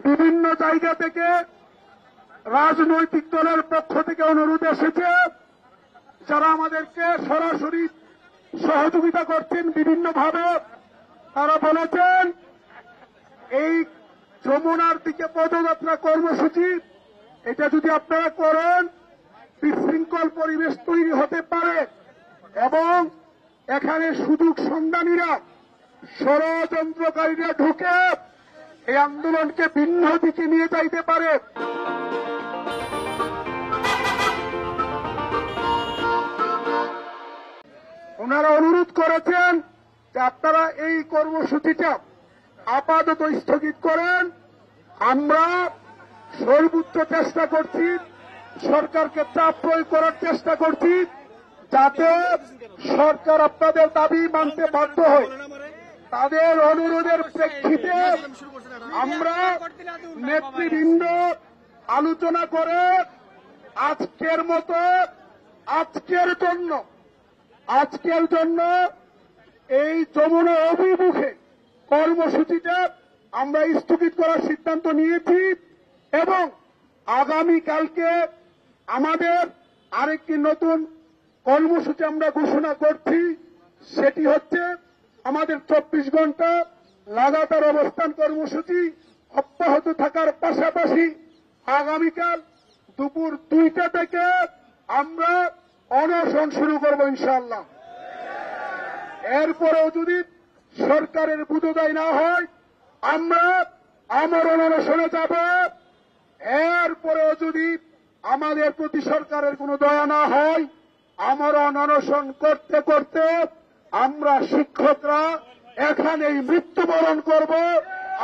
বিভিন্ন জায়গা থেকে রাজনৈতিক দলের পক্ষ থেকে অনুরোধ এসেছে, যারা আমাদেরকে সরাসরি সহযোগিতা করছেন বিভিন্নভাবে। তারা বলেছেন এই যমুনার দিকে পদযাত্রা কর্মসূচি এটা যদি আপনারা করেন বিশৃঙ্খল পরিবেশ তৈরি হতে পারে এবং এখানে সুযোগ সন্ধানীরা ষড়যন্ত্রকারীরা ঢুকে এই আন্দোলনকে ভিন্ন দিকে নিয়ে যাইতে পারে। ওনারা অনুরোধ করেছেন যে আপনারা এই কর্মসূচিটা আপাতত স্থগিত করেন। আমরা সর্বোচ্চ চেষ্টা করছি, সরকারকে চাপ প্রয়োগ করার চেষ্টা করছি যাতে সরকার আপনাদের দাবি মানতে বাধ্য হয়। তাদের অনুরোধের প্রেক্ষিতে আমরা নেতৃবৃন্দ আলোচনা করে আজকের জন্য এই যমুনা অভিমুখে কর্মসূচিটা আমরা স্থগিত করার সিদ্ধান্ত নিয়েছি এবং আগামীকালকে আমাদের আরেকটি নতুন কর্মসূচি আমরা ঘোষণা করছি। সেটি হচ্ছে আমাদের 24 ঘন্টা লাগাতার অবস্থান কর্মসূচি অব্যাহত থাকার পাশাপাশি আগামীকাল দুপুর 2টা থেকে আমরা অনশন শুরু করব ইনশাআল্লাহ। এরপরেও যদি সরকারের বুঝোদায় না হয় আমরা আমরণ অনশনে যাব। এরপরেও যদি আমাদের প্রতি সরকারের কোনো দয়া না হয় আমরণ অনশন করতে করতে আমরা শিক্ষকরা এখানেই মৃত্যুবরণ করব।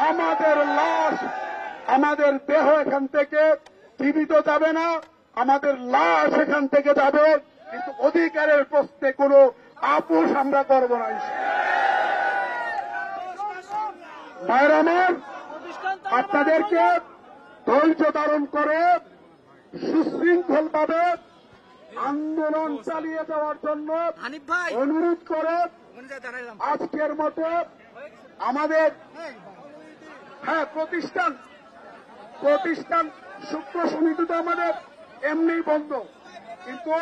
আমাদের লাশ, আমাদের দেহ এখান থেকে জীবিত যাবে না, আমাদের লাশ এখান থেকে যাবে, কিন্তু অধিকারের প্রশ্নে কোনো আপোষ আমরা করব না। ভাইরা আমার, আপনাদেরকে ধৈর্য ধারণ করে সুশৃঙ্খলভাবে আন্দোলন চালিয়ে যাওয়ার জন্য অনুরোধ করে আজকের মতো আমাদের প্রতিষ্ঠান শুক্র সমিতি তো আমাদের এমনি বন্ধ, কিন্তু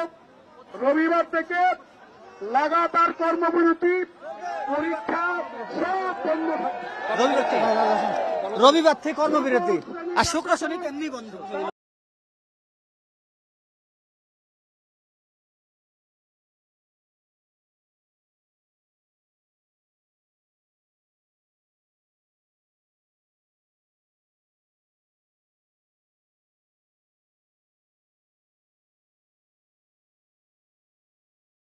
রবিবার থেকে লাগাতার কর্মবিরতি, পরীক্ষা সব বন্ধ থাকে। রবিবার থেকে কর্মবিরতি আর শুক্র শনি এমনি বন্ধ।